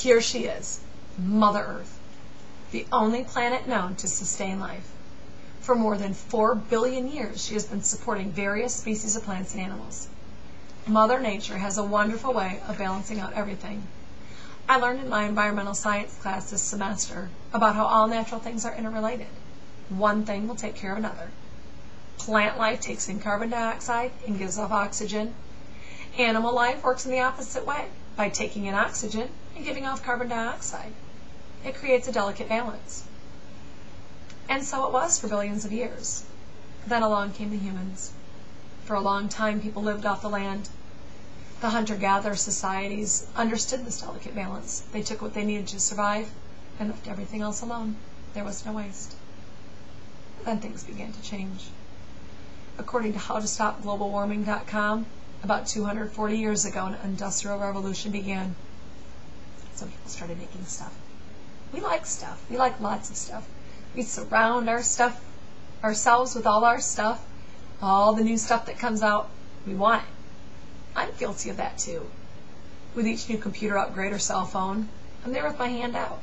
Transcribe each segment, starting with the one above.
Here she is, Mother Earth, the only planet known to sustain life. For more than 4 billion years, she has been supporting various species of plants and animals. Mother Nature has a wonderful way of balancing out everything. I learned in my environmental science class this semester about how all natural things are interrelated. One thing will take care of another. Plant life takes in carbon dioxide and gives off oxygen. Animal life works in the opposite way, by taking in oxygen and giving off carbon dioxide. It creates a delicate balance. And so it was for billions of years. Then along came the humans. For a long time, people lived off the land. The hunter-gatherer societies understood this delicate balance. They took what they needed to survive and left everything else alone. There was no waste. Then things began to change. According to howtostopglobalwarming.com, about 240 years ago, an industrial revolution began. So people started making stuff. We like stuff. We like lots of stuff. We surround ourselves with all our stuff. All the new stuff that comes out, we want it. I'm guilty of that too. With each new computer upgrade or cell phone, I'm there with my hand out.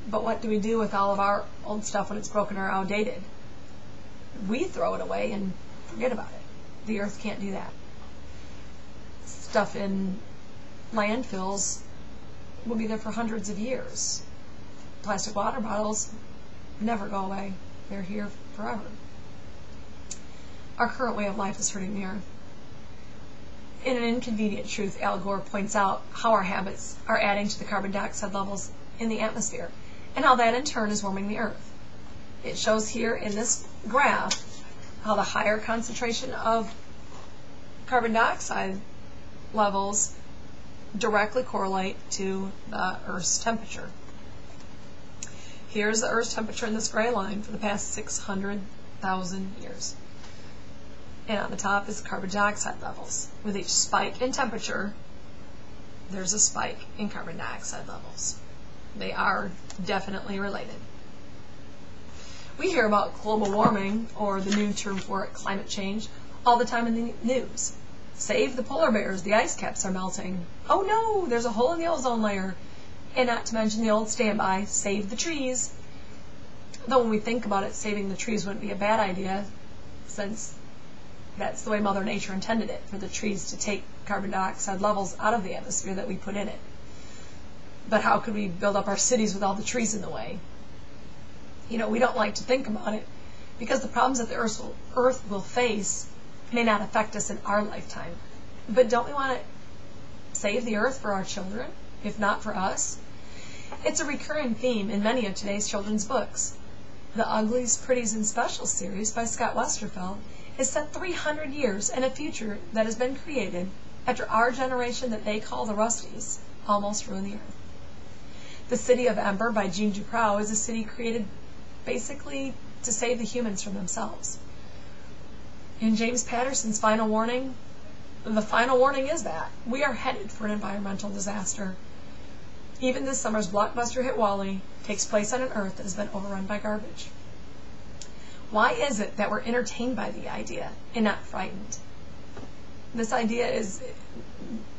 But what do we do with all of our old stuff when it's broken or outdated? We throw it away and forget about it. The earth can't do that. Stuff in landfills will be there for hundreds of years. Plastic water bottles never go away. They're here forever. Our current way of life is hurting the earth. In an inconvenient truth, Al Gore points out how our habits are adding to the carbon dioxide levels in the atmosphere, and how that in turn is warming the earth. It shows here in this graph how the higher concentration of carbon dioxide levels directly correlate to the Earth's temperature. Here's the Earth's temperature in this gray line for the past 600,000 years. And on the top is carbon dioxide levels. With each spike in temperature, there's a spike in carbon dioxide levels. They are definitely related. We hear about global warming, or the new term for it, climate change, all the time in the news. Save the polar bears, the ice caps are melting. Oh no, there's a hole in the ozone layer. And not to mention the old standby, save the trees. Though when we think about it, saving the trees wouldn't be a bad idea, since that's the way Mother Nature intended it, for the trees to take carbon dioxide levels out of the atmosphere that we put in it. But how could we build up our cities with all the trees in the way? You know, we don't like to think about it, because the problems that the Earth will face may not affect us in our lifetime. But don't we want to save the Earth for our children, if not for us? It's a recurring theme in many of today's children's books. The Uglies, Pretties, and Specials series by Scott Westerfeld is set 300 years in a future that has been created after our generation that they call the Rusties almost ruined the Earth. The City of Ember by Jean Duprow is a city created basically to save the humans from themselves. In James Patterson's final warning, the final warning is that we are headed for an environmental disaster. Even this summer's blockbuster hit WALL-E takes place on an Earth that has been overrun by garbage. Why is it that we're entertained by the idea and not frightened? This idea is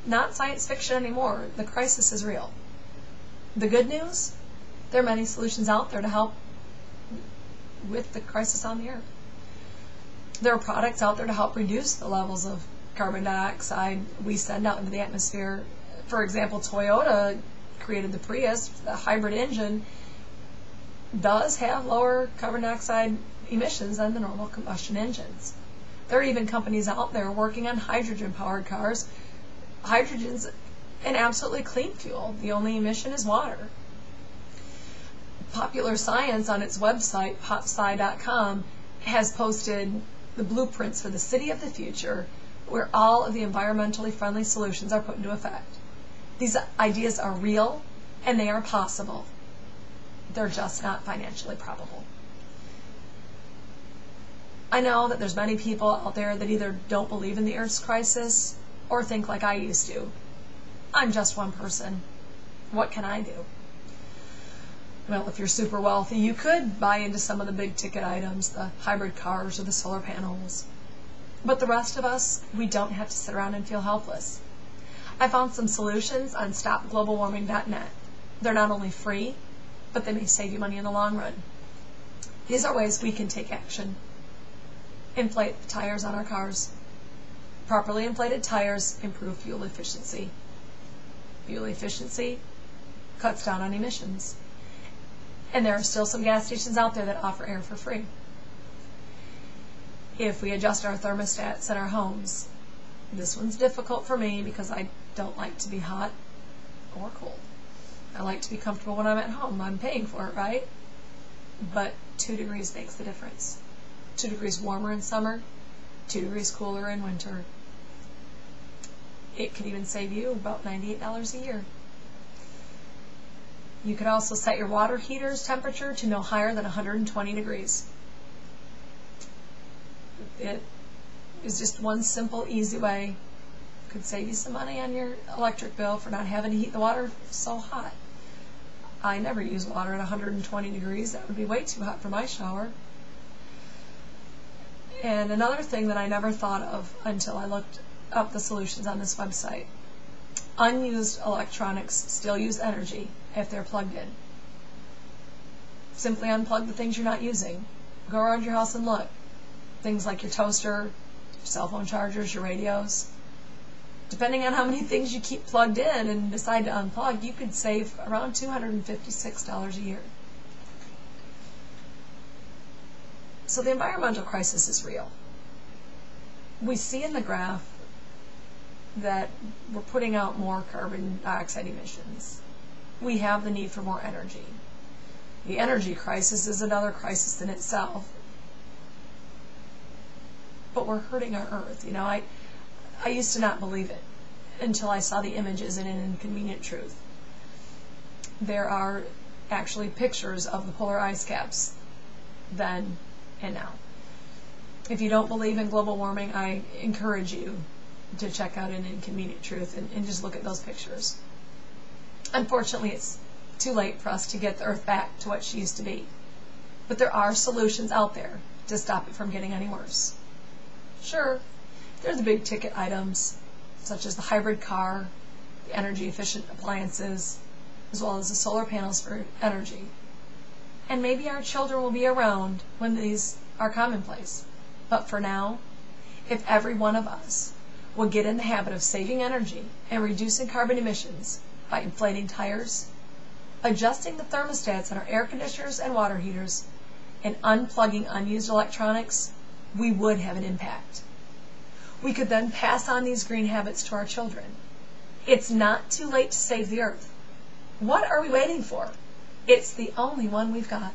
not science fiction anymore. The crisis is real. The good news? There are many solutions out there to help with the crisis on the Earth. There are products out there to help reduce the levels of carbon dioxide we send out into the atmosphere. For example, Toyota created the Prius. The hybrid engine does have lower carbon dioxide emissions than the normal combustion engines. There are even companies out there working on hydrogen-powered cars. Hydrogen's an absolutely clean fuel. The only emission is water. Popular Science on its website, popsci.com, has posted the blueprints for the city of the future, where all of the environmentally friendly solutions are put into effect. These ideas are real, and they are possible. They're just not financially probable. I know that there's many people out there that either don't believe in the Earth's crisis or think like I used to. I'm just one person. What can I do? Well, if you're super wealthy, you could buy into some of the big ticket items, the hybrid cars or the solar panels. But the rest of us, we don't have to sit around and feel helpless. I found some solutions on stopglobalwarming.net. They're not only free, but they may save you money in the long run. These are ways we can take action. Inflate the tires on our cars. Properly inflated tires improve fuel efficiency. Fuel efficiency cuts down on emissions. And there are still some gas stations out there that offer air for free. If we adjust our thermostats in our homes, this one's difficult for me because I don't like to be hot or cold. I like to be comfortable when I'm at home. I'm paying for it, right? But 2 degrees makes the difference. 2 degrees warmer in summer, 2 degrees cooler in winter. It could even save you about $98 a year. You could also set your water heater's temperature to no higher than 120 degrees. It is just one simple, easy way. Could save you some money on your electric bill for not having to heat the water so hot. I never use water at 120 degrees. That would be way too hot for my shower. And another thing that I never thought of until I looked up the solutions on this website. Unused electronics still use energy if they're plugged in. Simply unplug the things you're not using. Go around your house and look. Things like your toaster, your cell phone chargers, your radios. Depending on how many things you keep plugged in and decide to unplug, you could save around $256 a year. So the environmental crisis is real. We see in the graph that we're putting out more carbon dioxide emissions. We have the need for more energy. The energy crisis is another crisis in itself. But we're hurting our earth. You know, I used to not believe it until I saw the images in An Inconvenient Truth. There are actually pictures of the polar ice caps then and now. If you don't believe in global warming, I encourage you to check out An Inconvenient Truth and just look at those pictures. Unfortunately, it's too late for us to get the Earth back to what she used to be. But there are solutions out there to stop it from getting any worse. Sure, there are the big ticket items, such as the hybrid car, the energy efficient appliances, as well as the solar panels for energy. And maybe our children will be around when these are commonplace. But for now, if every one of us would get in the habit of saving energy and reducing carbon emissions by inflating tires, adjusting the thermostats in our air conditioners and water heaters, and unplugging unused electronics, we would have an impact. We could then pass on these green habits to our children. It's not too late to save the earth. What are we waiting for? It's the only one we've got.